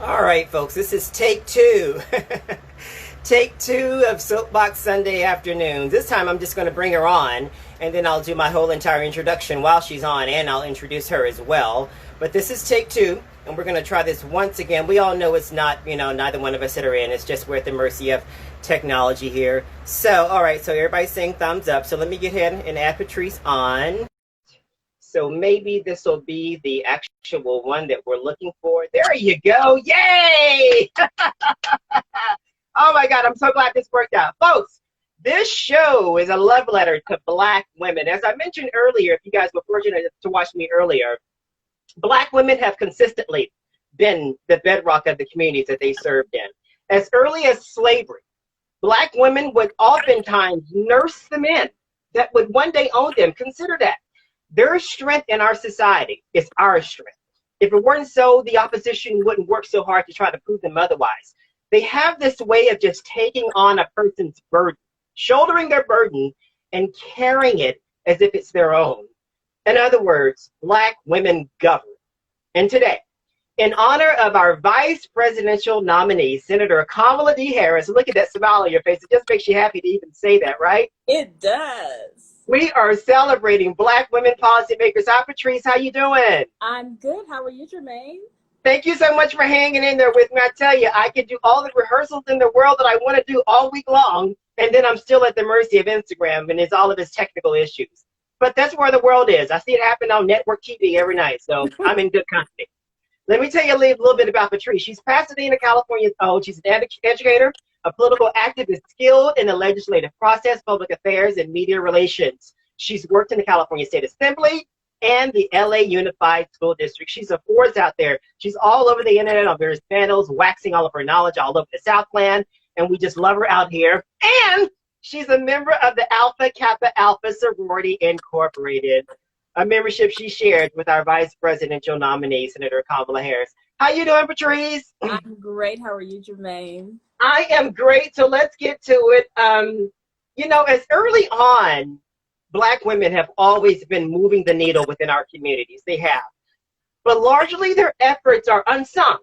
All right, folks, this is take two. Take two of Soapbox Sunday afternoons. This time I'm just going to bring her on, and then I'll do my whole entire introduction while she's on, and I'll introduce her as well. But this is take two, and we're going to try this once again. We all know it's not, neither one of us that are in. It's just we're at the mercy of technology here. So, all right, so everybody's saying thumbs up. So let me get ahead and add Patrice on. So maybe this will be the actual one that we're looking for. There you go. Yay! Oh my God, I'm so glad this worked out. Folks, this show is a love letter to Black women. As I mentioned earlier, if you guys were fortunate to watch me earlier, Black women have consistently been the bedrock of the communities that they served in. As early as slavery, Black women would oftentimes nurse the men that would one day own them. Consider that. Their strength in our society is our strength. If it weren't so, the opposition wouldn't work so hard to try to prove them otherwise. They have this way of just taking on a person's burden, shouldering their burden and carrying it as if it's their own. In other words, Black women govern. And today, in honor of our vice presidential nominee, Senator Kamala D. Harris, look at that smile on your face. It just makes you happy to even say that, right? It does. We are celebrating Black women policymakers. Hi, Patrice. How you doing? I'm good. How are you, Jermaine? Thank you so much for hanging in there with me. I tell you, I could do all the rehearsals in the world that I want to do all week long, and then I'm still at the mercy of Instagram and it's all of its technical issues. But that's where the world is. I see it happen on network TV every night, so I'm in good company. Let me tell you a little bit about Patrice. She's Pasadena, California's own. She's an educator, a political activist skilled in the legislative process, public affairs, and media relations. She's worked in the California State Assembly and the LA Unified School District. She's a force out there. She's all over the internet on various panels, waxing all of her knowledge all over the Southland, and we just love her out here. And she's a member of the Alpha Kappa Alpha Sorority Incorporated, a membership she shared with our vice presidential nominee, Senator Kamala Harris. How you doing, Patrice? I'm great. How are you, Jermaine? I am great. So let's get to it. As early on, Black women have always been moving the needle within our communities. They have. But largely their efforts are unsung.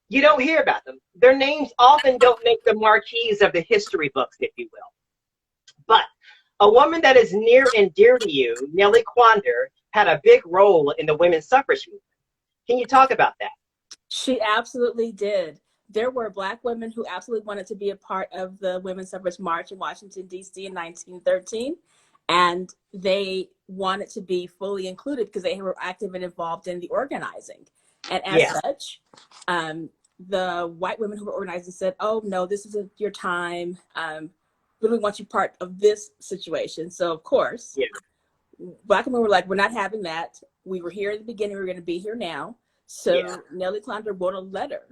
You don't hear about them. Their names often don't make the marquees of the history books, if you will. But a woman that is near and dear to you, Nellie Quander, had a big role in the women's suffrage movement. Can you talk about that? She absolutely did. There were Black women who absolutely wanted to be a part of the Women's Suffrage March in Washington, D.C. in 1913. And they wanted to be fully included because they were active and involved in the organizing. And as such, the white women who were organizing said, oh, no, this isn't your time. We really want you part of this situation. So, of course, Black women were like, we're not having that. We were here in the beginning. We're going to be here now. So Nellie Quander wrote a letter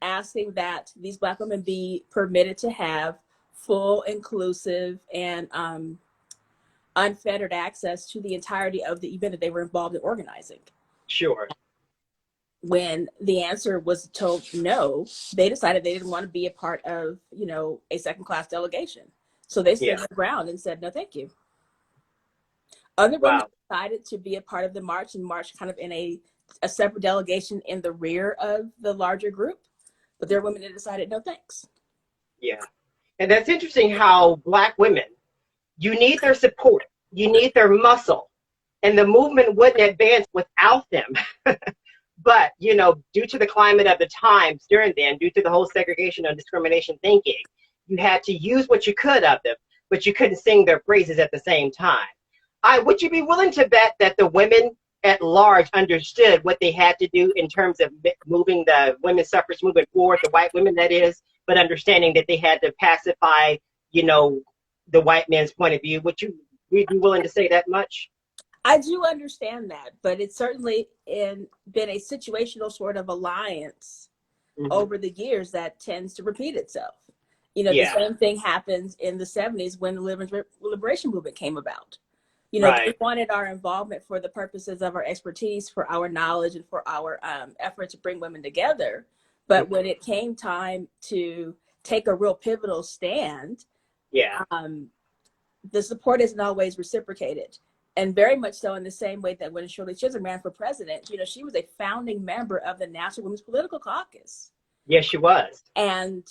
asking that these Black women be permitted to have full, inclusive, and unfettered access to the entirety of the event that they were involved in organizing. Sure. When the answer was told no, they decided they didn't want to be a part of, a second-class delegation. So they stood their ground and said, no, thank you. Other women decided to be a part of the march and march kind of in a separate delegation in the rear of the larger group. But there are women that decided, no, thanks. Yeah. And that's interesting how Black women, you need their support, you need their muscle, and the movement wouldn't advance without them. But, due to the climate of the times during then, due to the whole segregation and discrimination thinking, you had to use what you could of them, but you couldn't sing their praises at the same time. Would you be willing to bet that the women at large understood what they had to do in terms of moving the women's suffrage movement forward, the white women that is, but understanding that they had to pacify, the white man's point of view? Would you be willing to say that much? I do understand that, but it's certainly been a situational sort of alliance over the years that tends to repeat itself. The same thing happens in the 70s when the liberation movement came about. They wanted our involvement for the purposes of our expertise, for our knowledge, and for our effort to bring women together. But when it came time to take a real pivotal stand, the support isn't always reciprocated. And very much so in the same way that when Shirley Chisholm ran for president, she was a founding member of the National Women's Political Caucus. Yes, she was. And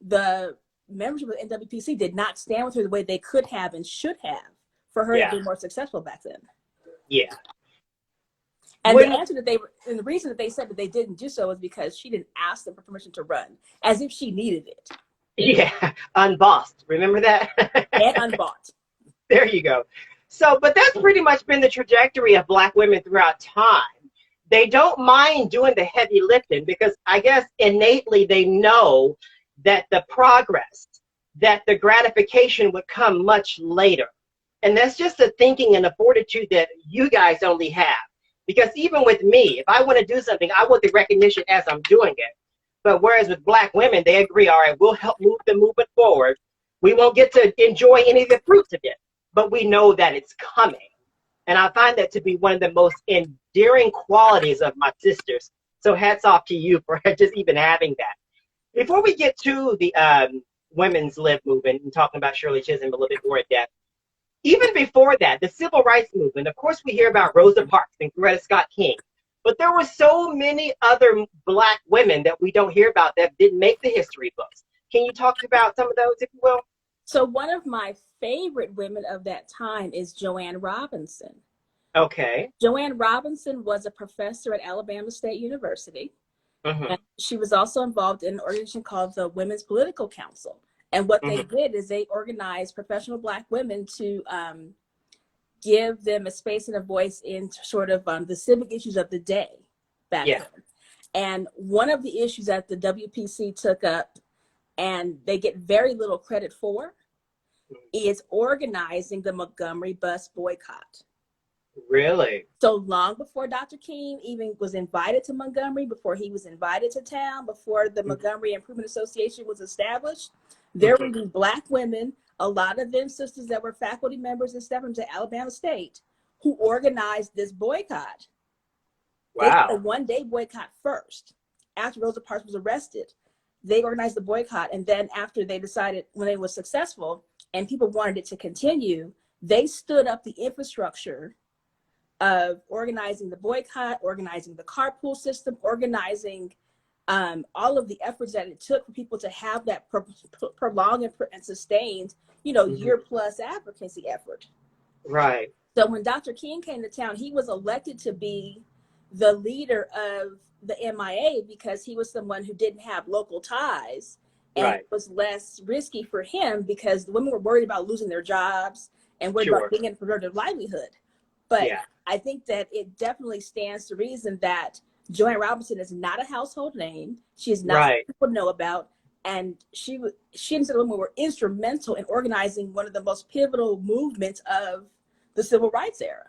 the membership of the NWPC did not stand with her the way they could have and should have for her to Yeah. be more successful back then. Yeah. And the reason that they said that they didn't do so was because she didn't ask them for permission to run, as if she needed it. Yeah, unbossed. Remember that? And unbought. There you go. So, but that's pretty much been the trajectory of Black women throughout time. They don't mind doing the heavy lifting because I guess innately they know that the progress, that the gratification would come much later. And that's just a thinking and a fortitude that you guys only have. Because even with me, if I want to do something, I want the recognition as I'm doing it. But whereas with Black women, they agree, all right, we'll help move the movement forward. We won't get to enjoy any of the fruits of it, but we know that it's coming. And I find that to be one of the most endearing qualities of my sisters. So hats off to you for just even having that. Before we get to the women's lib movement and talking about Shirley Chisholm a little bit more in depth, even before that, the civil rights movement, of course, we hear about Rosa Parks and Coretta Scott King, but there were so many other Black women that we don't hear about that didn't make the history books. Can you talk about some of those, if you will? So one of my favorite women of that time is Joanne Robinson. Okay. Joanne Robinson was a professor at Alabama State University. And she was also involved in an organization called the Women's Political Council. And what they did is they organized professional Black women to give them a space and a voice in sort of the civic issues of the day back then. And one of the issues that the WPC took up, and they get very little credit for, is organizing the Montgomery bus boycott. Really? So long before Dr. King even was invited to Montgomery, before he was invited to town, before the Montgomery Improvement Association was established, there were these Black women, a lot of them sisters that were faculty members and stuff from Alabama State, who organized this boycott. Wow. They did a one-day boycott first. After Rosa Parks was arrested, they organized the boycott. And then after they decided, when it was successful and people wanted it to continue, they stood up the infrastructure of organizing the boycott, organizing the carpool system, organizing all of the efforts that it took for people to have that prolonged and sustained, year-plus advocacy effort. Right. So when Dr. King came to town, he was elected to be the leader of the MIA because he was someone who didn't have local ties, and it was less risky for him because the women were worried about losing their jobs and worried about being able to preserve their livelihood. But I think that it definitely stands to reason that Joanne Robinson is not a household name. She is not something people know about. And she and some women were instrumental in organizing one of the most pivotal movements of the civil rights era.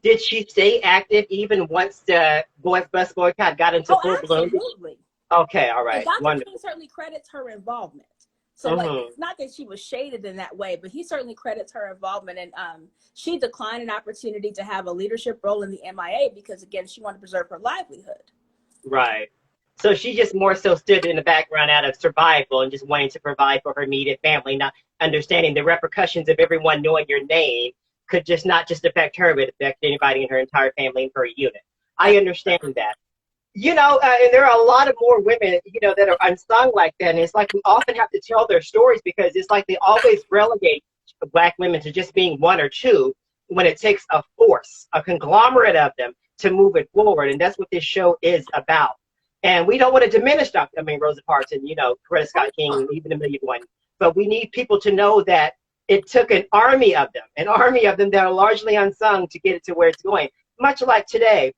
Did she stay active even once the bus boycott got into full bloom? Absolutely. Okay, all right. And Dr. King certainly credits her involvement. So it's not that she was shaded in that way, but he certainly credits her involvement. And she declined an opportunity to have a leadership role in the MIA because, again, she wanted to preserve her livelihood. Right. So she just more so stood in the background out of survival and just wanting to provide for her immediate family, not understanding the repercussions of everyone knowing your name could just not just affect her, but affect anybody in her entire family and her unit. I understand that. And there are a lot of more women, that are unsung like that. And it's like we often have to tell their stories because it's like they always relegate Black women to just being one or two when it takes a force, a conglomerate of them to move it forward. And that's what this show is about. And we don't want to diminish Rosa Parks and, Coretta Scott King and even a million one. But we need people to know that it took an army of them that are largely unsung to get it to where it's going, much like today.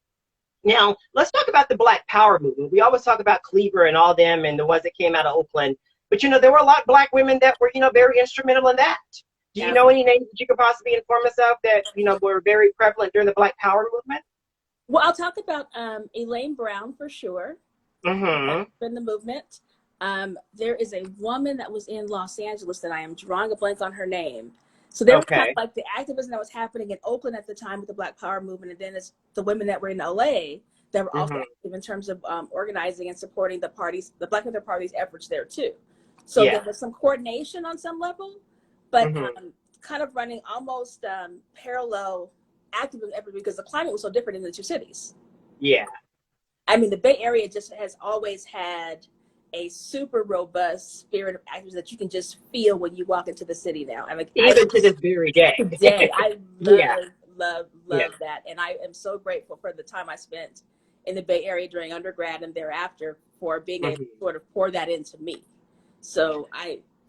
Now, let's talk about the Black Power movement. We always talk about Cleaver and all them and the ones that came out of Oakland. But, there were a lot of Black women that were, very instrumental in that. Do you know any names that you could possibly inform us of that, were very prevalent during the Black Power movement? Well, I'll talk about Elaine Brown for sure. In the movement. There is a woman that was in Los Angeles that I am drawing a blank on her name. So there was kind of like the activism that was happening in Oakland at the time with the Black Power movement, and then it's the women that were in LA that were also active in terms of organizing and supporting the Black Panther Party's efforts there too. So there was some coordination on some level, but kind of running almost parallel activism effort because the climate was so different in the two cities. Yeah. I mean, the Bay Area just has always had a super robust spirit of activism that you can just feel when you walk into the city now. And like, Even to this very day. today, I Yeah. love that. And I am so grateful for the time I spent in the Bay Area during undergrad and thereafter for being able to sort of pour that into me. So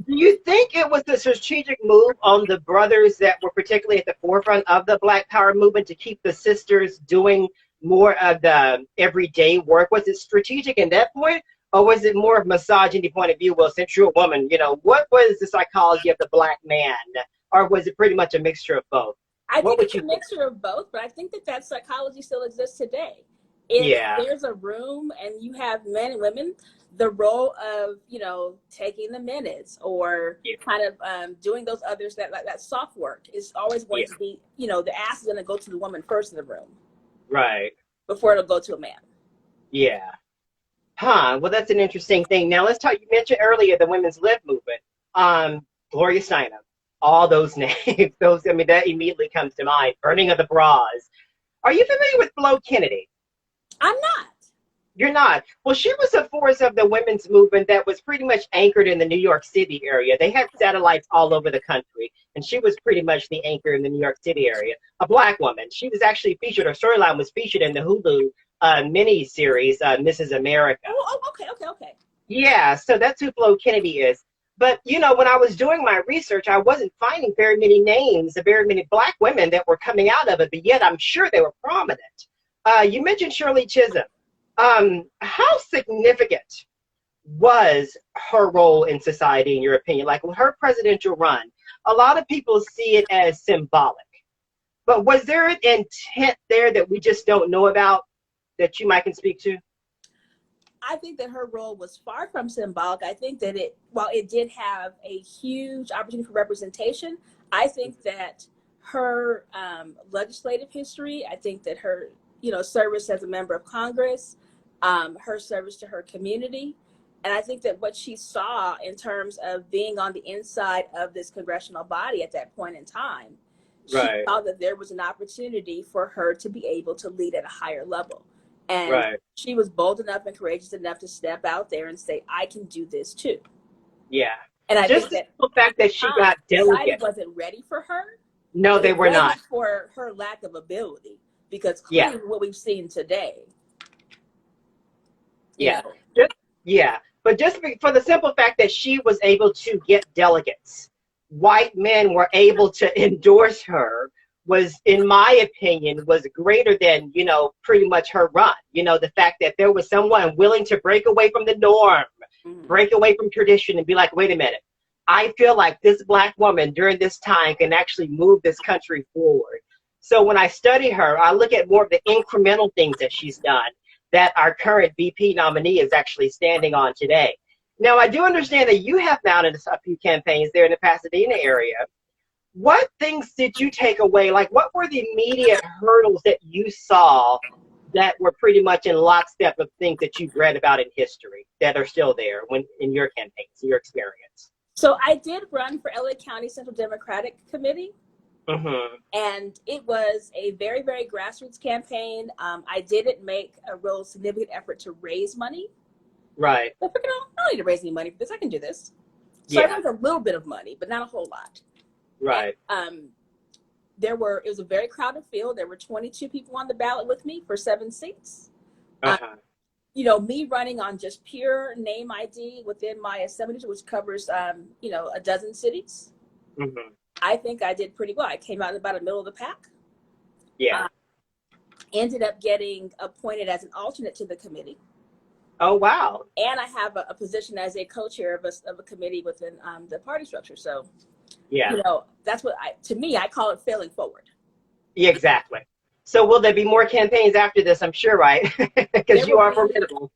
do you think it was the strategic move on the brothers that were particularly at the forefront of the Black Power movement to keep the sisters doing more of the everyday work? Was it strategic in that point, or was it more of misogyny point of view? Well, since you're a woman, you know, what was the psychology of the Black man, or was it pretty much a mixture of both? I think it's a mixture of both, but I think that psychology still exists today. If there's a room and you have men and women, the role of, you know, taking the minutes or kind of doing those others, that soft work is always going to be, you know, the ass is going to go to the woman first in the room. Right. Before it'll go to a man. Yeah. Huh. Well, that's an interesting thing. Now let's talk. You mentioned earlier the women's lib movement. Gloria Steinem, all those names. Those. I mean, that immediately comes to mind. Burning of the bras. Are you familiar with Flo Kennedy? I'm not. You're not. Well, she was a force of the women's movement that was pretty much anchored in the New York City area. They had satellites all over the country, and she was pretty much the anchor in the New York City area. A Black woman. She was actually featured, her storyline was featured in the Hulu mini-series, Mrs. America. Oh, okay. Yeah, so that's who Flo Kennedy is. But, you know, when I was doing my research, I wasn't finding very many names, very many Black women that were coming out of it, but yet I'm sure they were prominent. You mentioned Shirley Chisholm. How significant was her role in society, in your opinion? Like with her presidential run, a lot of people see it as symbolic. But was there an intent there that we just don't know about that you might can speak to? I think that her role was far from symbolic. I think that while it did have a huge opportunity for representation, I think that her legislative history, I think that her, you know, service as a member of Congress, her service to her community. And I think that what she saw in terms of being on the inside of this congressional body at that point in time, she saw that there was an opportunity for her to be able to lead at a higher level. And she was bold enough and courageous enough to step out there and say, I can do this too. Yeah. And I just think the fact that she got delegates wasn't ready for her. No, they were not. For her lack of ability, because clearly what we've seen today. But just for the simple fact that she was able to get delegates, white men were able to endorse her, was, in my opinion, was greater than, you know, pretty much her run. You know, the fact that there was someone willing to break away from the norm, break away from tradition and be like, wait a minute, I feel like this Black woman during this time can actually move this country forward. So when I study her, I look at more of the incremental things that she's done that our current VP nominee is actually standing on today. Now, I do understand that you have mounted a few campaigns there in the Pasadena area. What things did you take away? Like, what were the immediate hurdles that you saw that were pretty much in lockstep of things that you've read about in history that are still there when in your campaigns, your experience? So I did run for LA County Central Democratic Committee. And it was a very, very grassroots campaign. I didn't make a real significant effort to raise money. But I figured, I don't need to raise any money for this. I can do this. So I raised a little bit of money, but not a whole lot. And, it was a very crowded field. There were 22 people on the ballot with me for 7 seats. You know, me running on just pure name ID within my assembly, which covers, you know, a dozen cities. I think I did pretty well. I came out in about the middle of the pack. Ended up getting appointed as an alternate to the committee. Oh, wow. And I have a position as a co-chair of a committee within the party structure. So, you know, that's what to me, I call it failing forward. Yeah, exactly. So will there be more campaigns after this? I'm sure, right? Because you are formidable.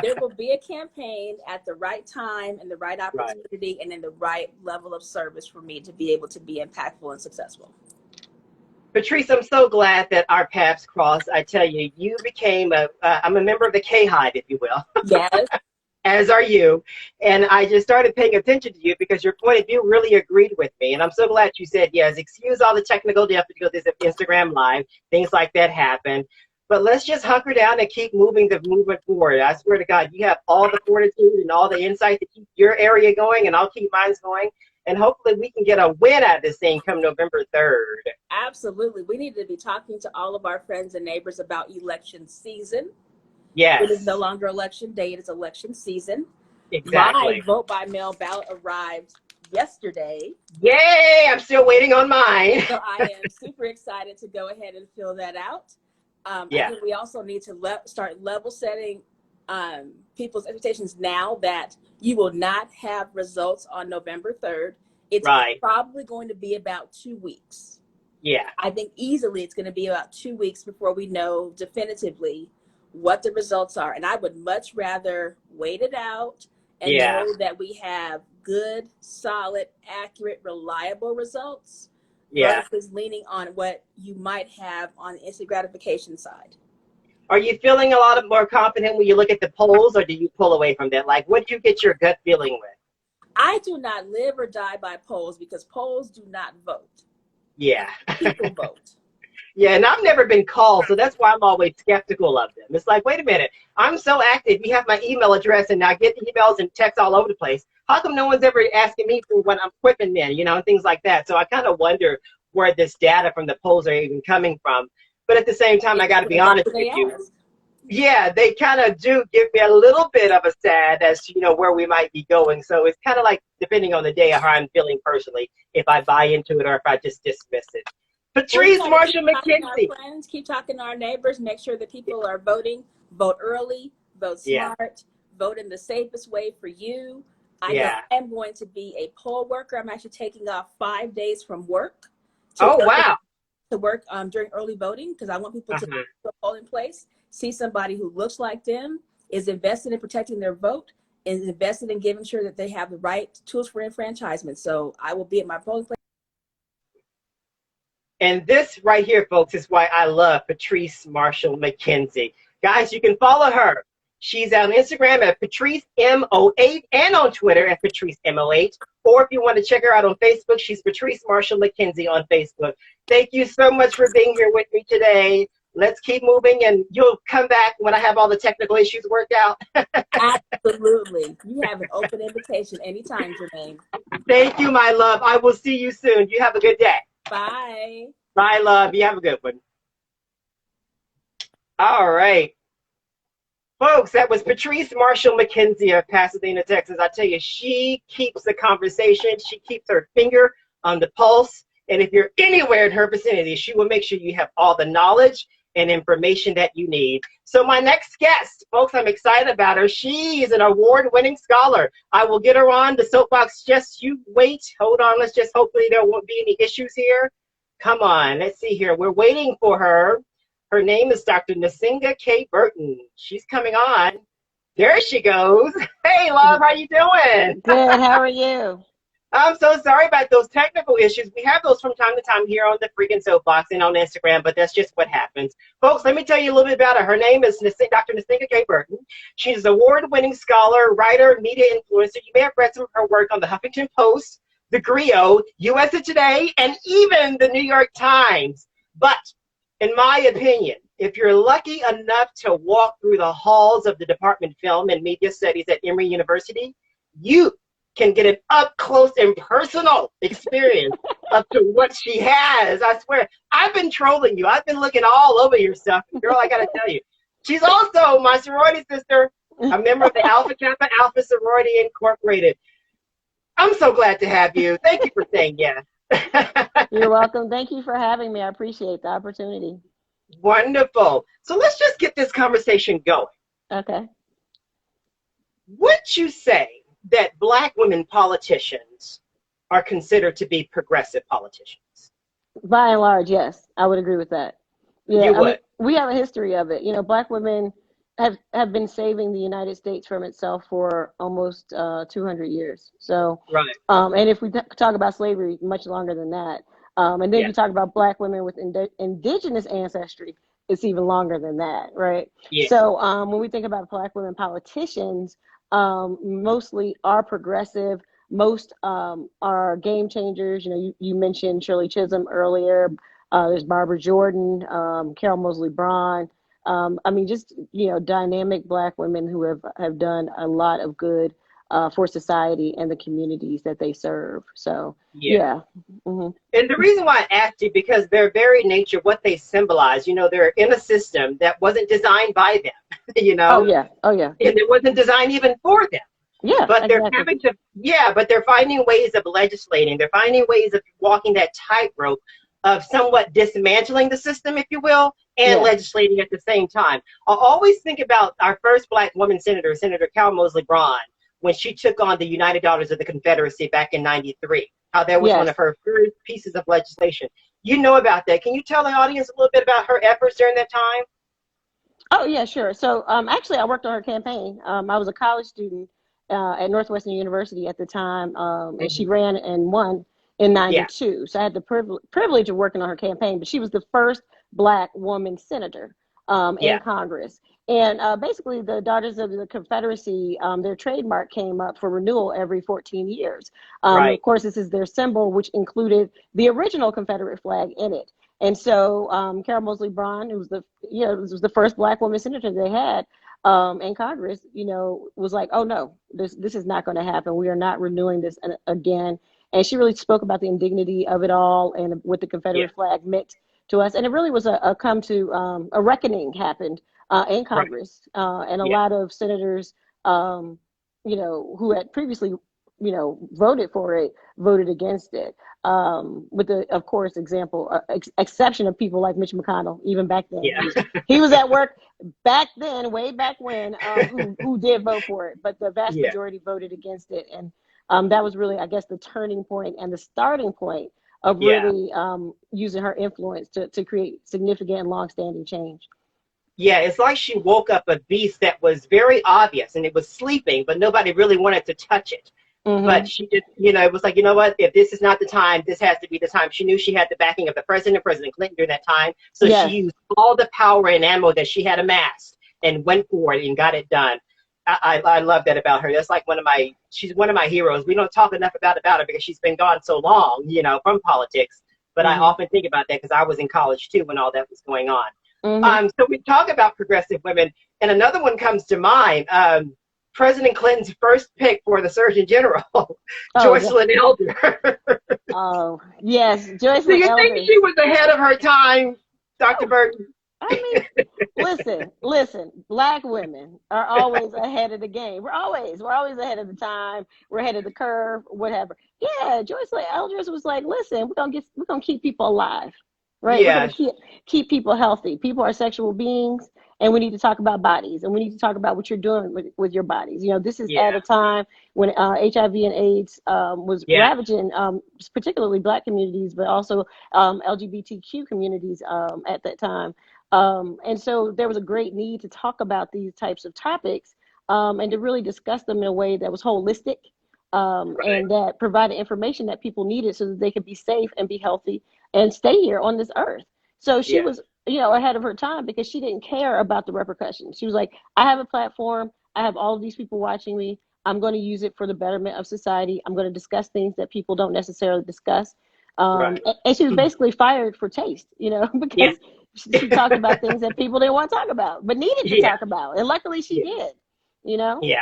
There will be a campaign at the right time and the right opportunity and in the right level of service for me to be able to be impactful and successful. Patrice, I'm so glad that our paths crossed. I tell you, you became I'm a member of the K-Hive, if you will. Yes. As are you. And I just started paying attention to you because your point of view really agreed with me. And I'm so glad you said yes. Excuse all the technical difficulties of Instagram Live. Things like that happen. But let's just hunker down and keep moving forward. I swear to God, you have all the fortitude and all the insight to keep your area going, and I'll keep mine going. And hopefully we can get a win out of this thing come November 3rd. Absolutely. We need to be talking to all of our friends and neighbors about election season. Yes. It is no longer election day, it is election season. Exactly. My vote by mail ballot arrived yesterday. Yay! I'm still waiting on mine. So I am super excited to go ahead and fill that out. Yeah. I think we also need to start level setting people's expectations now that you will not have results on November 3rd. It's probably going to be about 2 weeks. Yeah. I think easily it's going to be about 2 weeks before we know definitively what the results are. And I would much rather wait it out and know that we have good, solid, accurate, reliable results versus leaning on what you might have on the instant gratification side. Are you feeling a lot more confident when you look at the polls, or do you pull away from that? Like, what do you get your gut feeling with? I do not live or die by polls because polls do not vote. Yeah. People vote. Yeah, and I've never been called, so that's why I'm always skeptical of them. It's like, wait a minute, I'm so active. You have my email address, and I get emails and texts all over the place. How come no one's ever asking me for what I'm equipping in, and things like that? So I kind of wonder where this data from the polls are even coming from. But at the same time, I got to be honest with you. Yeah, they kind of do give me a little bit of a sad as to, where we might be going. So it's kind of like, depending on the day, how I'm feeling personally, if I buy into it or if I just dismiss it. Patrice Marshall McKenzie. Our friends, keep talking to our neighbors, make sure that people are voting. Vote early, vote smart, vote in the safest way for you. I am going to be a poll worker. I'm actually taking off 5 days from work. To work during early voting because I want people to go to a polling place, see somebody who looks like them, is invested in protecting their vote, is invested in giving sure that they have the right tools for enfranchisement. So I will be at my polling place. And this right here, folks, is why I love Patrice Marshall McKenzie. Guys, you can follow her. She's on Instagram at PatriceMO8 and on Twitter at PatriceMO8. Or if you want to check her out on Facebook, she's Patrice Marshall McKenzie on Facebook. Thank you so much for being here with me today. Let's keep moving, and you'll come back when I have all the technical issues worked out. Absolutely. You have an open invitation anytime, Jermaine. Thank you, my love. I will see you soon. You have a good day. Bye. Bye, love. You have a good one. All right. Folks, that was Patrice Marshall McKenzie of Pasadena, Texas. I tell you, she keeps the conversation. She keeps her finger on the pulse. And if you're anywhere in her vicinity, she will make sure you have all the knowledge and information that you need. So my next guest, folks, I'm excited about her. She is an award-winning scholar. I will get her on the soapbox. Just you wait. Hold on. Let's just hopefully there won't be any issues here. Come on. Let's see here. We're waiting for her. Her name is Dr. Nsenga K. Burton. She's coming on. There she goes. Hey, love, how you doing? Good. How are you? I'm so sorry about those technical issues. We have those from time to time here on the freaking soapbox and on Instagram, but that's just what happens. Folks, let me tell you a little bit about her. Her name is Dr. Nsenga K. Burton. She's an award-winning scholar, writer, media influencer. You may have read some of her work on the Huffington Post, the Griot, USA Today, and even the New York Times. But in my opinion, if you're lucky enough to walk through the halls of the Department of Film and Media Studies at Emory University, you can get an up-close and personal experience up to what she has. I swear, I've been trolling you. I've been looking all over your stuff. Girl, I got to tell you. She's also my sorority sister, a member of the Alpha Kappa Alpha Sorority Incorporated. I'm so glad to have you. Thank you for saying yes. You're welcome. Thank you for having me. I appreciate the opportunity. Wonderful. So let's just get this conversation going. Okay. Would you say that Black women politicians are considered to be progressive politicians? By and large, yes. I would agree with that. Yeah, you would. I mean, we have a history of it. Black women have been saving the United States from itself for almost 200 years. So, right. And if we talk about slavery, much longer than that. And then if you talk about Black women with indigenous ancestry, it's even longer than that, right? Yeah. So when we think about Black women politicians, mostly are progressive. Most are game changers. You mentioned Shirley Chisholm earlier. There's Barbara Jordan, Carol Moseley Braun. I mean, just, dynamic Black women who have done a lot of good for society and the communities that they serve. So, Yeah. yeah. Mm-hmm. And the reason why I asked you, because their very nature, what they symbolize, they're in a system that wasn't designed by them, Oh, yeah. Oh, yeah. and it wasn't designed even for them. Yeah, But they're exactly. but they're finding ways of legislating. They're finding ways of walking that tightrope of somewhat dismantling the system, if you will, and Yeah. legislating at the same time. I always think about our first Black woman senator, Senator Cal Mosley Braun, when she took on the United Daughters of the Confederacy back in '93, how that was one Yes. of her first pieces of legislation. You know about that. Can you tell the audience a little bit about her efforts during that time? Oh, yeah, sure. So actually, I worked on her campaign. I was a college student at Northwestern University at the time, and she ran and won in Yeah, '92. So I had the privilege of working on her campaign, but she was the first Black woman senator in yeah, Congress. And basically, the Daughters of the Confederacy, their trademark came up for renewal every 14 years. And right. of course, this is their symbol, which included the original Confederate flag in it. And so Carol Mosley Braun, who was was the first Black woman senator they had in Congress, was like, oh no, this is not going to happen. We are not renewing this again. And she really spoke about the indignity of it all and what the Yeah, Confederate flag meant to us. And it really was a come to a reckoning happened in right. Congress, and a Yeah, lot of senators, who had previously, voted for it, voted against it. With the, of course, exception of people like Mitch McConnell, even back then. yeah, He was at work back then, way back when, who did vote for it, but the vast yeah, majority voted against it. And that was really, I guess, the turning point and the starting point of yeah. really using her influence to create significant and longstanding change. Yeah, it's like she woke up a beast that was very obvious and it was sleeping, but nobody really wanted to touch it. But Mm-hmm. she just, it was like, you know what, if this is not the time, this has to be the time. She knew she had the backing of the president, President Clinton during that time. So she Yes. used all the power and ammo that she had amassed and went for it and got it done. I love that about her. That's like she's one of my heroes. We don't talk enough about her because she's been gone so long, from politics. But I Mm-hmm. often think about that because I was in college too when all that was going on. Mm-hmm. So we talk about progressive women, and another one comes to mind. President Clinton's first pick for the Surgeon General, Oh, Joycelyn Elder. oh, yes, Joycelyn Do you Elder. think she was ahead of her time, Dr. Oh, Burton? I mean, listen, Black women are always ahead of the game. We're always ahead of the time. We're ahead of the curve, whatever. Yeah, Joycelyn Elders was like, listen, we're gonna keep people alive, right? We're Yeah, gonna keep people healthy. People are sexual beings, and we need to talk about bodies, and we need to talk about what you're doing with your bodies. This is yeah, at a time when HIV and AIDS was yeah, ravaging, particularly Black communities, but also LGBTQ communities at that time. And so there was a great need to talk about these types of topics, and to really discuss them in a way that was holistic, right. and that provided information that people needed so that they could be safe and be healthy and stay here on this earth. So she Yeah, was, ahead of her time because she didn't care about the repercussions. She was like, I have a platform. I have all of these people watching me. I'm going to use it for the betterment of society. I'm going to discuss things that people don't necessarily discuss. right. And she was basically fired for taste, Yeah, because she talked about things that people didn't want to talk about, but needed to yeah, talk about. And luckily she yeah, did. yeah.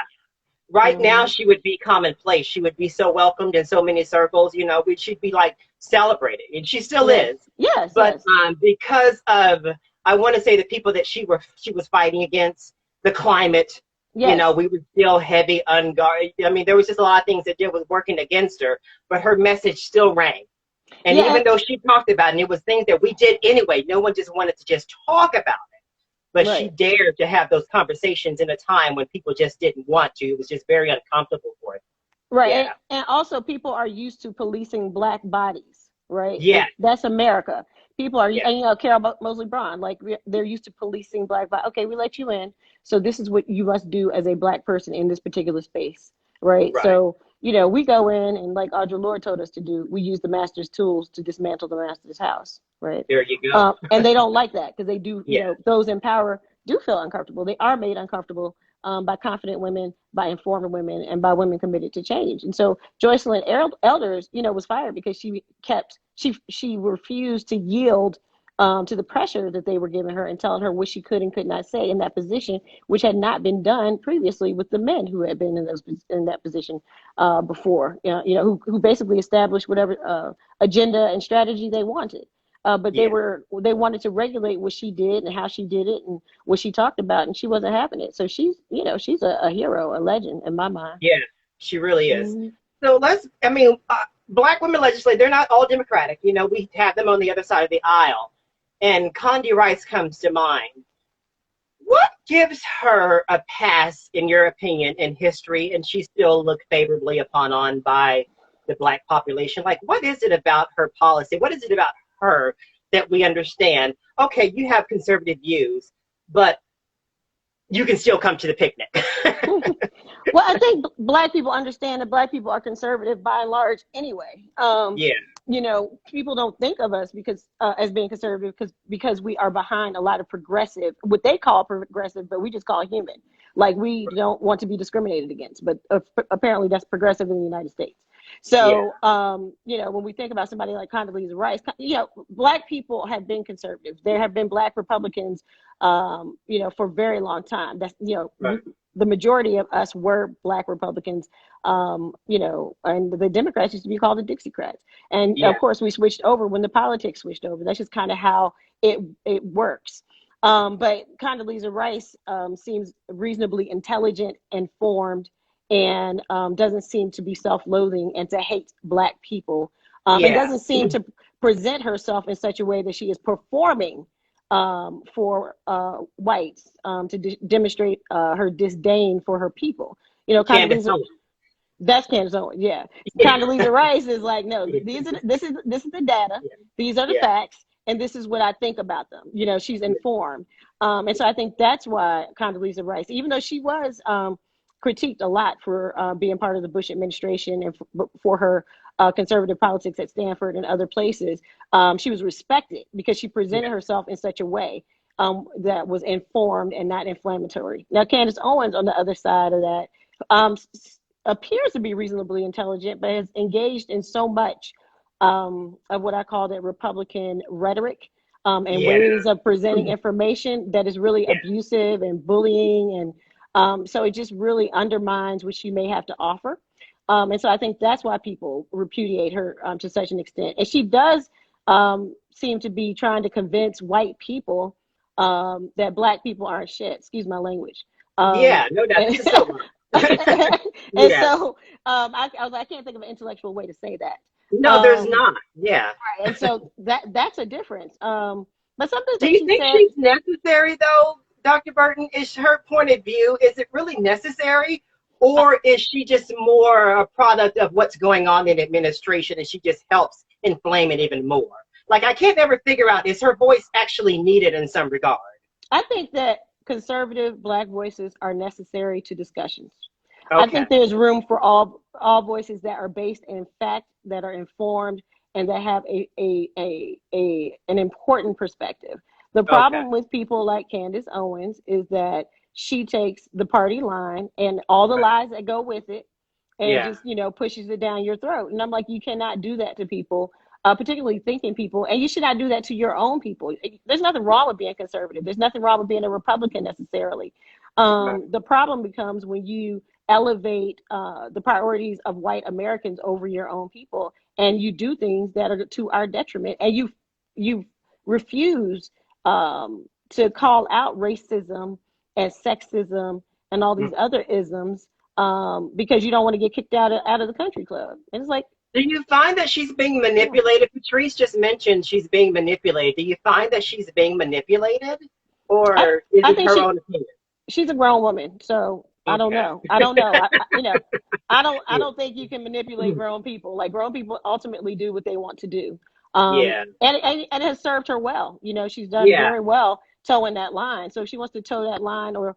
Right now, Hmm. she would be commonplace. She would be so welcomed in so many circles. She'd be like celebrated, and she still Yes, is. yes, But yes, because of, I want to say, the people that she was fighting against, the climate, yes. we were still heavy, unguarded. I mean, there was just a lot of things that was working against her, but her message still rang. And Yeah, even though she talked about it, and it was things that we did anyway, no one just wanted to just talk about it. But she right. dared to have those conversations in a time when people just didn't want to. It was just very uncomfortable for it. Right. Yeah. And also people are used to policing Black bodies, right? Yeah. That's America. People are, Yeah. and Carol Mosley Braun, like they're used to policing Black bodies. Okay, we let you in. So this is what you must do as a Black person in this particular space, right? Right. So, we go in and like Audre Lorde told us to do, we use the master's tools to dismantle the master's house, right? There you go. And they don't like that because they do, Yeah. those in power do feel uncomfortable. They are made uncomfortable by confident women, by informed women, and by women committed to change. And so Joycelyn Elders, was fired because she refused to yield to the pressure that they were giving her and telling her what she could and could not say in that position, which had not been done previously with the men who had been in that position before. Who basically established whatever agenda and strategy they wanted. But they wanted to regulate what she did and how she did it and what she talked about, and she wasn't having it. So she's a hero, a legend in my mind. Yeah, she really is. So Black women legislators, they're not all Democratic. We have them on the other side of the aisle. And Condi Rice comes to mind. What gives her a pass, in your opinion, in history, and she's still looked favorably upon by the Black population? Like, what is it about her policy? What is it about her that we understand? Okay, you have conservative views, but you can still come to the picnic. Well, I think Black people understand that Black people are conservative by and large anyway. People don't think of us as being conservative because we are behind a lot of progressive, what they call progressive, but we just call human. Like, we don't want to be discriminated against, but apparently that's progressive in the United States. So, when we think about somebody like Condoleezza Rice, Black people have been conservative. There have been Black Republicans, for a very long time. That's, right. The majority of us were Black Republicans, and the Democrats used to be called the Dixiecrats. And of course, we switched over when the politics switched over. That's just kind of how it works. But Condoleezza Rice seems reasonably intelligent, informed, and doesn't seem to be self-loathing and to hate Black people. And doesn't seem to present herself in such a way that she is performing for whites to demonstrate her disdain for her people. That's Candace Owens. Yeah. Condoleezza Rice is like, no, this is the data. These are the facts. And this is what I think about them. She's informed. And so I think that's why Condoleezza Rice, even though she was critiqued a lot for being part of the Bush administration and for her conservative politics at Stanford and other places, she was respected because she presented herself in such a way that was informed and not inflammatory. Now, Candace Owens, on the other side of that, appears to be reasonably intelligent, but has engaged in so much of what I call that Republican rhetoric and ways of presenting information that is really abusive and bullying. And so it just really undermines what she may have to offer. And so I think that's why people repudiate her to such an extent. And she does seem to be trying to convince white people that Black people aren't shit. Excuse my language. No doubt. And so I can't think of an intellectual way to say that. No, there's not. Yeah. Right. And so that's a difference. But something do you think she's necessary, though, Dr. Burton? Is her point of view, is it really necessary? Or is she just more a product of what's going on in administration and she just helps inflame it even more? Like, I can't ever figure out, is her voice actually needed in some regard? I think that conservative Black voices are necessary to discussions. Okay. I think there's room for all voices that are based in fact, that are informed, and that have an important perspective. The problem with people like Candace Owens is that she takes the party line and all the lies that go with it and just, pushes it down your throat. And I'm like, you cannot do that to people, particularly thinking people. And you should not do that to your own people. There's nothing wrong with being conservative. There's nothing wrong with being a Republican necessarily. The problem becomes when you elevate the priorities of white Americans over your own people, and you do things that are to our detriment, and you refuse to call out racism and sexism and all these other isms because you don't want to get kicked out of the country club. And it's like, do you find that she's being manipulated? Patrice just mentioned she's being manipulated. Do you find that she's being manipulated, or is it her own opinion? She's a grown woman, so I don't know. I don't don't think you can manipulate grown people. Like, grown people ultimately do what they want to do. And it has served her well. She's done very well towing that line. So if she wants to toe that line or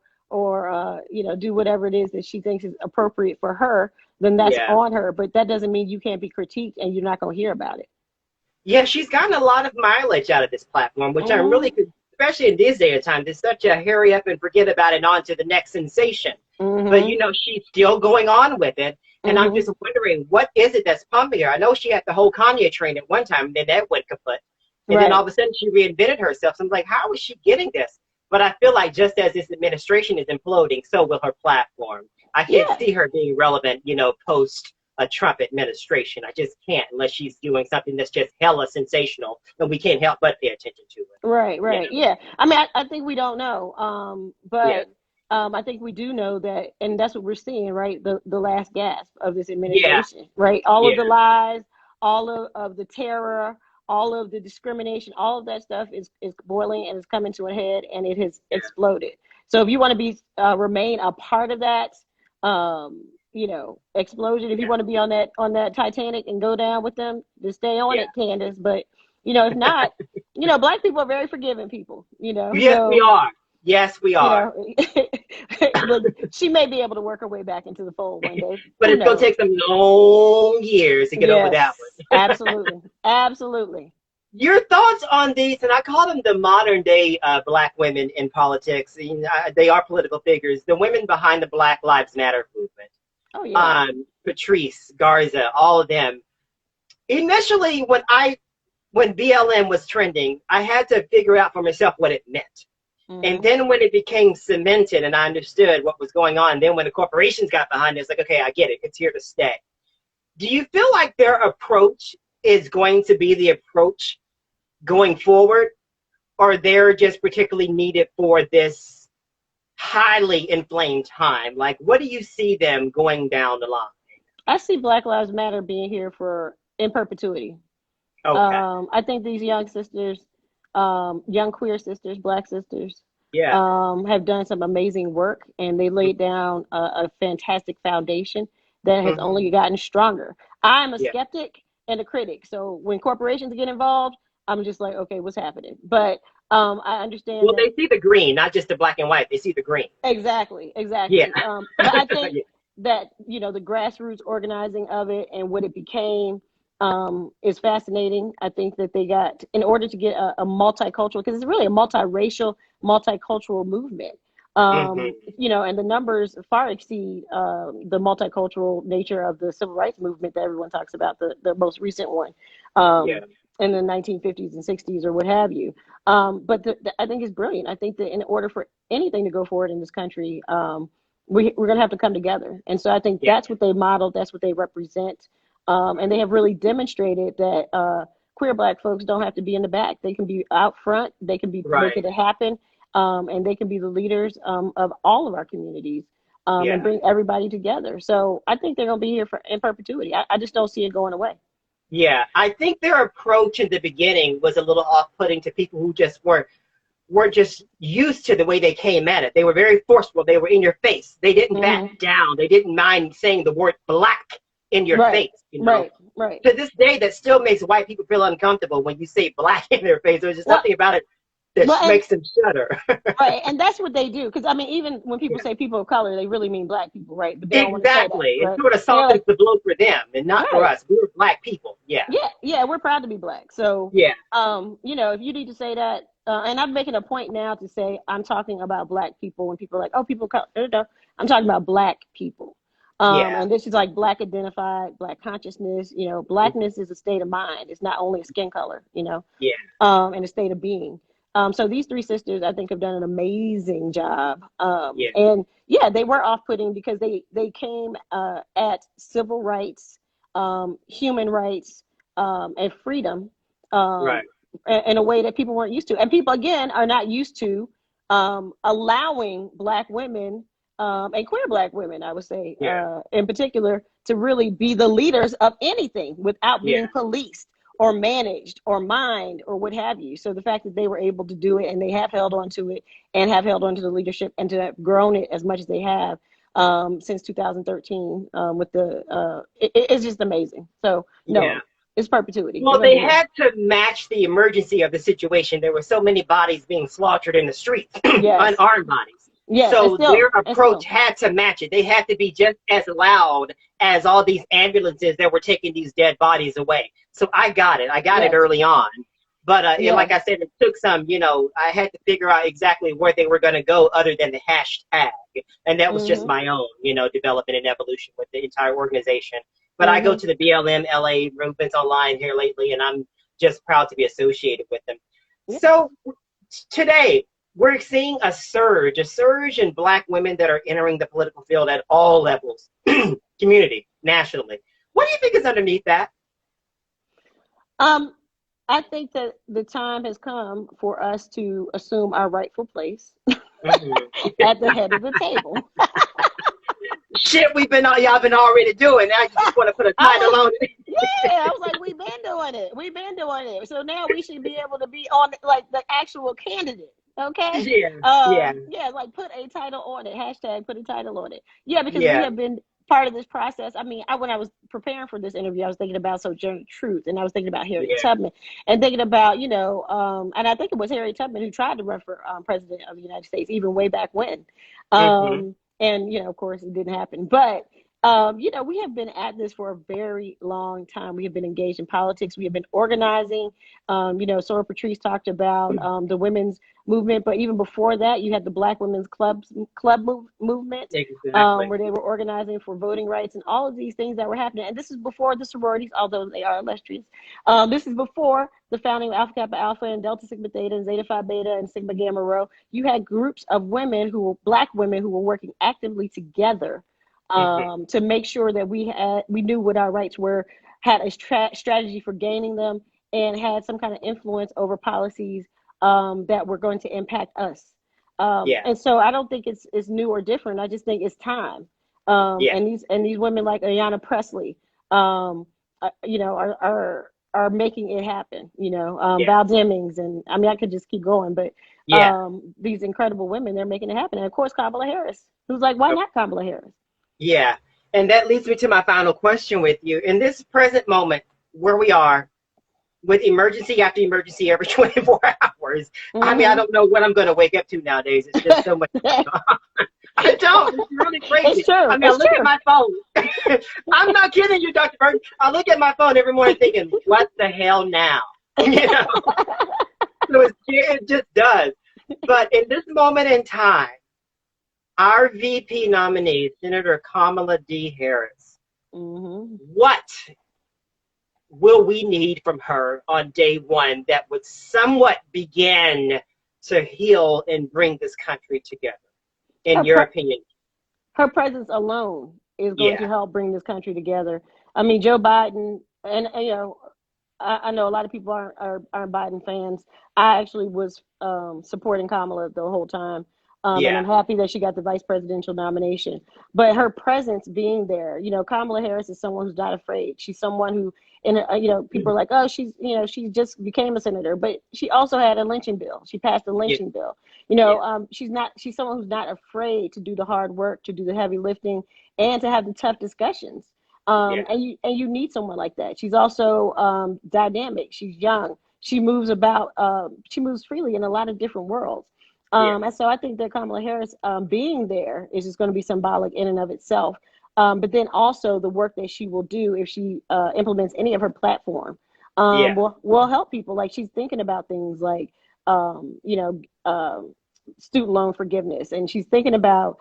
do whatever it is that she thinks is appropriate for her, then that's on her. But that doesn't mean you can't be critiqued and you're not going to hear about it. Yeah, she's gotten a lot of mileage out of this platform, which I'm really, especially in this day of time, there's such a hurry up and forget about it on to the next sensation. But, she's still going on with it. And I'm just wondering, what is it that's pumping her? I know she had the whole Kanye train at one time, and then that went kaput. And then Right. all of a sudden she reinvented herself. So I'm like, how is she getting this? But I feel like just as this administration is imploding, so will her platform. I can't Yeah. see her being relevant, post a Trump administration. I just can't, unless she's doing something that's just hella sensational and we can't help but pay attention to it. Right, You right. know? Yeah. I mean, I think we don't know. Yeah. But I think we do know that, and that's what we're seeing, right? The last gasp of this Yeah. administration, right? All of Yeah. the lies, all of the terror, all of the discrimination, all of that stuff is boiling and is coming to a head, and it has exploded. So if you want to be remain a part of that, explosion, if you want to be on that Titanic and go down with them, just stay on Yeah. it, Candace. But if not, Black people are very forgiving people, Yes, we so, are. Yes, we are. but she may be able to work her way back into the fold one day. But Who it's going to knows? take some long years to get over Yes, that one. absolutely. Absolutely. Your thoughts on these, and I call them the modern day Black women in politics. They are political figures. The women behind the Black Lives Matter movement. Oh, yeah. Patrice, Garza, all of them. Initially, when BLM was trending, I had to figure out for myself what it meant. And then when it became cemented and I understood what was going on, then when the corporations got behind it, it's like, okay, I get it. It's here to stay. Do you feel like their approach is going to be the approach going forward, or they're just particularly needed for this highly inflamed time? Like, what do you see them going down the line? I see Black Lives Matter being here in perpetuity. Okay. I think these young sisters, young queer sisters, Black sisters, have done some amazing work, and they laid down a fantastic foundation that has only gotten stronger. I'm a skeptic and a critic, so when corporations get involved, I'm just like, okay, what's happening? But I understand. Well, they see the green, not just the black and white. They see the green. Exactly. Yeah. But I think that the grassroots organizing of it and what it became is fascinating. I think that they got, in order to get a multicultural, because it's really a multiracial, multicultural movement. And the numbers far exceed the multicultural nature of the civil rights movement that everyone talks about, the most recent one in the 1950s and 60s or what have you. But I think it's brilliant. I think that in order for anything to go forward in this country, we're going to have to come together. And so I think that's what they model, that's what they represent. And they have really demonstrated that queer Black folks don't have to be in the back. They can be out front. They can be making it happen. And they can be the leaders of all of our communities and bring everybody together. So I think they're going to be here in perpetuity. I just don't see it going away. Yeah, I think their approach in the beginning was a little off-putting to people who just weren't just used to the way they came at it. They were very forceful. They were in your face. They didn't back down. They didn't mind saying the word black in your face. Right. To this day, that still makes white people feel uncomfortable when you say black in their face. There's just something about it that makes them shudder. Right, and that's what they do. Because, I mean, even when people say people of color, they really mean Black people, right? But they don't want to say that, right? It sort of softens the blow for them and not for us. We're Black people. Yeah, we're proud to be Black. So, if you need to say that, and I'm making a point now to say I'm talking about Black people when people are like, oh, people of color. No, I'm talking about Black people. And this is like Black identified, Black consciousness. Blackness is a state of mind. It's not only a skin color, and a state of being. So these three sisters, I think, have done an amazing job. And they were off-putting because they came at civil rights, human rights, and freedom in a way that people weren't used to. And people, again, are not used to allowing Black women and queer Black women, I would say, in particular, to really be the leaders of anything without being policed or managed or mined or what have you. So the fact that they were able to do it, and they have held on to it and have held on to the leadership and to have grown it as much as they have since 2013 with it's just amazing. So it's perpetuity. Well, they had to match the emergency of the situation. There were so many bodies being slaughtered in the streets, unarmed bodies. So their approach had to match it. They had to be just as loud as all these ambulances that were taking these dead bodies away. So I got it. I got it early on. But like I said, it took some, I had to figure out exactly where they were going to go other than the hashtag. And that was just my own, development and evolution with the entire organization. But I go to the BLM LA movements online here lately, and I'm just proud to be associated with them. Yeah. So today, we're seeing a surge in Black women that are entering the political field at all levels, community, nationally. What do you think is underneath that? I think that the time has come for us to assume our rightful place at the head of the table. Shit, y'all been already doing. Now you just want to put a title on it. Yeah, I was like, we've been doing it. We've been doing it. So now we should be able to be on like the actual candidate. Okay. Yeah, like put a title on it. Hashtag put a title on it. Yeah, because we have been part of this process. I mean, when I was preparing for this interview, I was thinking about Sojourner Truth, and I was thinking about Harriet Tubman, and thinking about, and I think it was Harriet Tubman who tried to run for president of the United States, even way back when. And, of course, it didn't happen. But, we have been at this for a very long time. We have been engaged in politics. We have been organizing. Sora Patrice talked about the women's movement. But even before that, you had the Black Women's Club movement, where they were organizing for voting rights and all of these things that were happening. And this is before the sororities, although they are illustrious. This is before the founding of Alpha Kappa Alpha and Delta Sigma Theta and Zeta Phi Beta and Sigma Gamma Rho. You had groups of women Black women who were working actively together to make sure that we knew what our rights were, had a strategy for gaining them, and had some kind of influence over policies that were going to impact us. And so I don't think it's new or different. I just think it's time. And these women like Ayanna Pressley, are making it happen. Val Demings, and I mean I could just keep going, but these incredible women, they're making it happen. And of course Kamala Harris, who's like, why not Kamala Harris? Yeah. And that leads me to my final question with you. In this present moment where we are, with emergency after emergency every 24 hours, I mean, I don't know what I'm going to wake up to nowadays. It's just so much. I don't. It's really crazy. It's true. I mean, I look at my phone. I'm not kidding you, Dr. Burton. I look at my phone every morning thinking, what the hell now? So it just does. But in this moment in time, our VP nominee, Senator Kamala D. Harris, what will we need from her on day one that would somewhat begin to heal and bring this country together, in your opinion? Her presence alone is going to help bring this country together. I mean, Joe Biden, and I know a lot of people aren't Biden fans. I actually was supporting Kamala the whole time. And I'm happy that she got the vice presidential nomination. But her presence being there, Kamala Harris is someone who's not afraid. She's someone who, people are like, oh, she just became a senator, but she also had a lynching bill. She passed a lynching bill. She's someone who's not afraid to do the hard work, to do the heavy lifting, and to have the tough discussions. And you need someone like that. She's also dynamic. She's young. She moves she moves freely in a lot of different worlds. And so I think that Kamala Harris being there is just going to be symbolic in and of itself. But then also the work that she will do if she implements any of her platform will help people. Like she's thinking about things like, student loan forgiveness. And she's thinking about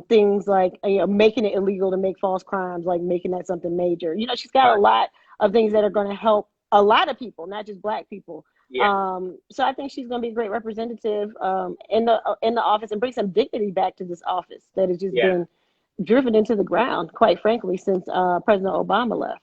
things like, making it illegal to make false crimes, like making that something major. She's got a lot of things that are going to help a lot of people, not just Black people. So I think she's going to be a great representative in the office and bring some dignity back to this office that has just been driven into the ground, quite frankly, since President Obama left.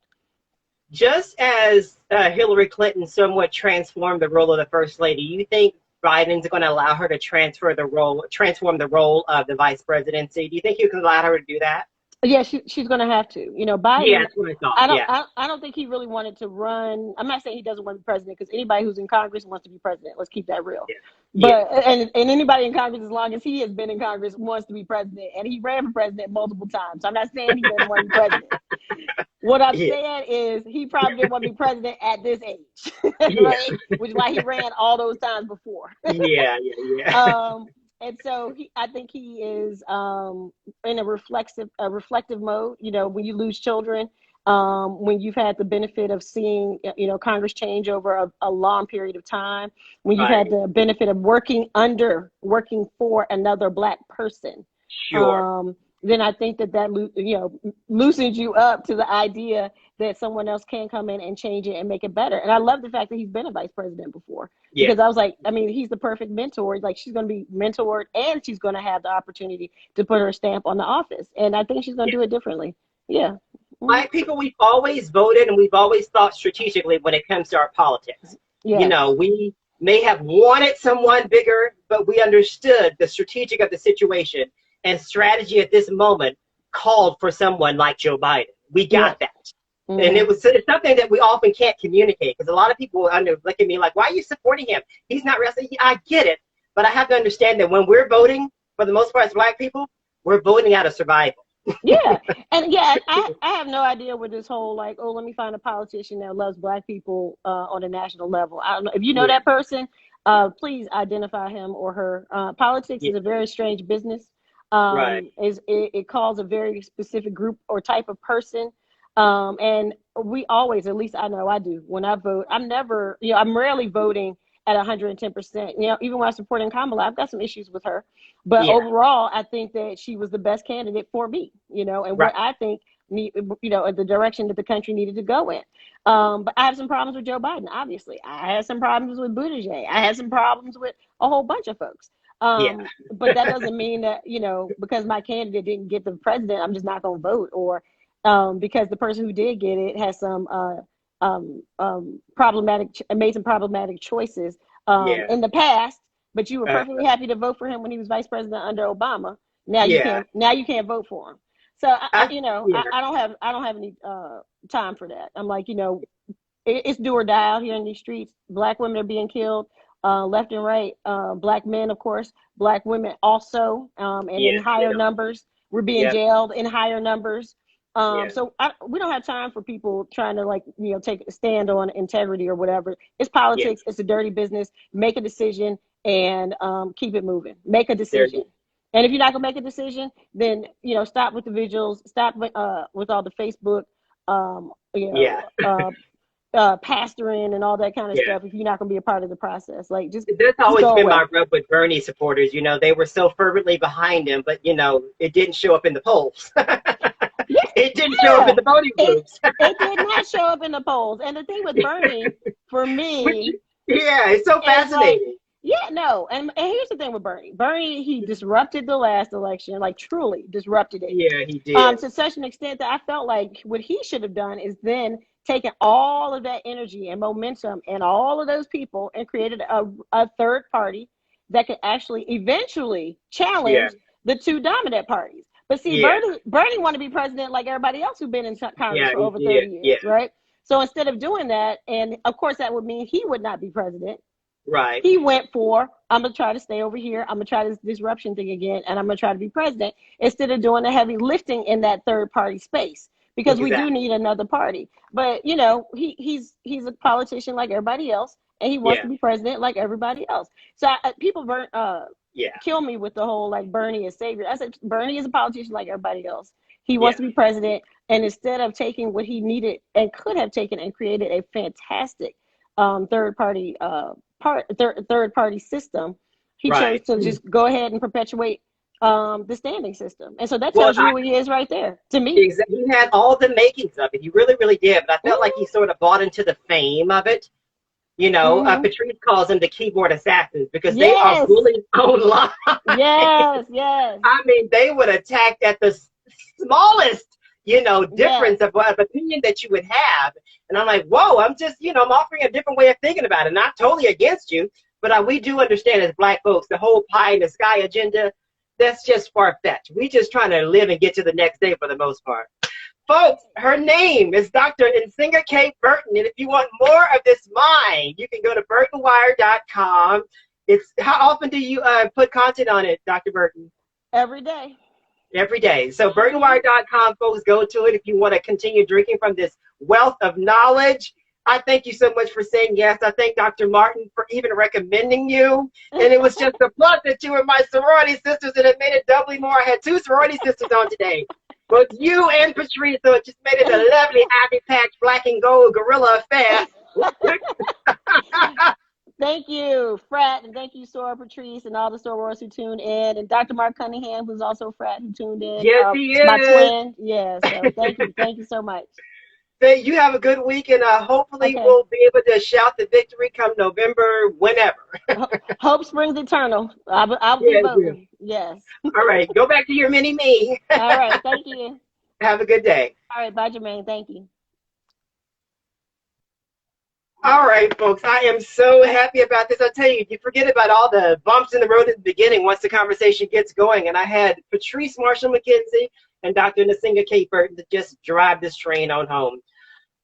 Just as Hillary Clinton somewhat transformed the role of the First Lady, you think Biden's going to allow her to transform the role of the vice presidency? Do you think you can allow her to do that? Yeah, she's going to have to. Biden. Yeah, that's what I thought. I don't think he really wanted to run. I'm not saying he doesn't want to be president, because anybody who's in Congress wants to be president. Let's keep that real. But and anybody in Congress, as long as he has been in Congress, wants to be president, and he ran for president multiple times. So I'm not saying he doesn't want to be president. What I'm saying is he probably didn't want to be president at this age, right? Which is why he ran all those times before. And so I think he is in a reflective mode. When you lose children, when you've had the benefit of seeing, Congress change over a long period of time, when you've had the benefit of working for another Black person. Sure. then I think that loosens you up to the idea that someone else can come in and change it and make it better. And I love the fact that he's been a vice president before, because I was like, I mean, he's the perfect mentor. Like, she's going to be mentored and she's going to have the opportunity to put her stamp on the office. And I think she's going to do it differently. Yeah. Black people, we've always voted and we've always thought strategically when it comes to our politics. Yeah. You know, we may have wanted someone bigger, but we understood the strategic of the situation, and strategy at this moment called for someone like Joe Biden. We got that. Mm-hmm. And it's something that we often can't communicate, because a lot of people look at me like, why are you supporting him? He's not real. I get it, but I have to understand that when we're voting, for the most part as Black people, we're voting out of survival. Yeah. And yeah, I have no idea what this whole, like, oh, let me find a politician that loves Black people on a national level. I don't know. If you know that person, please identify him or her. Politics is a very strange business. It calls a very specific group or type of person. And we always, at least I know I do, when I vote, I'm rarely voting at 110%. You know, even when I'm supporting Kamala, I've got some issues with her. But overall, I think that she was the best candidate for me, you know, and what I think, the direction that the country needed to go in. But I have some problems with Joe Biden, obviously. I had some problems with Buttigieg. I had some problems with a whole bunch of folks. But that doesn't mean that, because my candidate didn't get the president, I'm just not going to vote, or because the person who did get it has some made some problematic choices in the past, but you were perfectly happy to vote for him when he was vice president under Obama. Now you can't vote for him. So I don't have any time for that. I'm like, it's do or die out here in these streets. Black women are being killed left and right. Black men, of course, Black women also, and in higher numbers. We're being jailed in higher numbers. So we don't have time for people trying to take a stand on integrity or whatever. It's politics. It's a dirty business. Make a decision and keep it moving. Make a decision. And if you're not gonna make a decision, then stop with the vigils. Stop with all the Facebook, pastoring and all that kind of stuff. If you're not gonna be a part of the process, that's always been my rub with Bernie supporters. They were so fervently behind him, but it didn't show up in the polls. It didn't show up in the voting groups. It did not show up in the polls. And the thing with Bernie, for me, it's so fascinating. And here's the thing with Bernie. Bernie, he disrupted the last election, truly disrupted it. Yeah, he did. To such an extent that I felt like what he should have done is then taken all of that energy and momentum and all of those people and created a third party that could actually eventually challenge the two dominant parties. But see, Bernie wanted to be president like everybody else who'd been in Congress for over 30 years, right? So instead of doing that, and of course that would mean he would not be president. Right. He went for, I'm going to try to stay over here. I'm going to try this disruption thing again, and I'm going to try to be president, instead of doing the heavy lifting in that third party space, because we do need another party. But, he's a politician like everybody else, and he wants to be president like everybody else. So people kill me with the whole Bernie is savior. I said Bernie is a politician like everybody else. He wants to be president, and instead of taking what he needed and could have taken and created a fantastic third party system, he chose to just go ahead and perpetuate the standing system. And so that tells you who he is right there, to me. Exactly. He had all the makings of it. He really, really did. But I felt like he sort of bought into the fame of it. Patrice calls them the keyboard assassins, because they are bullies online. Yes. I mean, they would attack at the smallest, difference of opinion that you would have. And I'm like, whoa, I'm just, I'm offering a different way of thinking about it. Not totally against you, but we do understand as Black folks, the whole pie in the sky agenda, that's just far-fetched. We just trying to live and get to the next day for the most part. Folks, her name is Dr. Nsenga K. Burton, and if you want more of this mind, you can go to burtonwire.com. How often do you put content on it, Dr. Burton? Every day. Every day. So burtonwire.com, folks, go to it if you want to continue drinking from this wealth of knowledge. I thank you so much for saying yes. I thank Dr. Martin for even recommending you. And it was just a plus that you were my sorority sisters, and it made it doubly more. I had two sorority sisters on today. Both you and Patrice, so it just made it a lovely happy patch black and gold gorilla affair. Thank you, Frat, and thank you, Sora Patrice, and all the sorors who tuned in, and Dr. Mark Cunningham, who's also Frat, who tuned in. Yes, he My is. twin. Yeah, so thank you so much. Hey, you have a good week, and hopefully Okay. we'll be able to shout the victory come November, whenever. Hope springs eternal. I'll be Yeah, yeah. voting. Yes. All right, go back to your mini-me. All right. Thank you. Have a good day. All right. Bye, Jermaine. Thank you. All right, folks, I am so happy about this. I tell you, you forget about all the bumps in the road at the beginning once the conversation gets going. And I had Patrice Marshall McKenzie and Dr. Nsenga Kate Burton to just drive this train on home.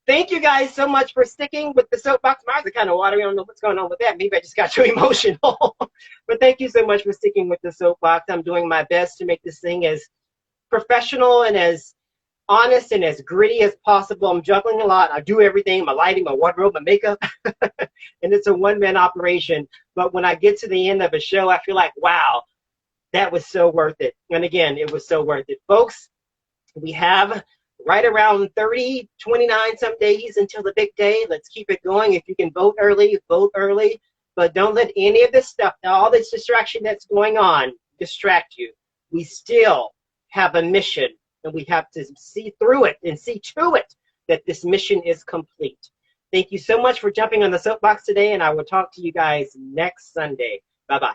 Thank you guys so much for sticking with the soapbox. My eyes are kind of watery. I don't know what's going on with that. Maybe I just got too emotional. But thank you so much for sticking with the soapbox. I'm doing my best to make this thing as professional and as honest and as gritty as possible. I'm juggling a lot. I do everything, my lighting, my wardrobe, my makeup, and it's a one-man operation. But when I get to the end of a show, I feel like, wow, that was so worth it. And again, it was so worth it. Folks, we have right around 30, 29 some days until the big day. Let's keep it going. If you can vote early, but don't let any of this stuff, all this distraction that's going on, distract you. We still have a mission, and we have to see through it and see to it that this mission is complete. Thank you so much for jumping on the soapbox today, and I will talk to you guys next Sunday. Bye-bye.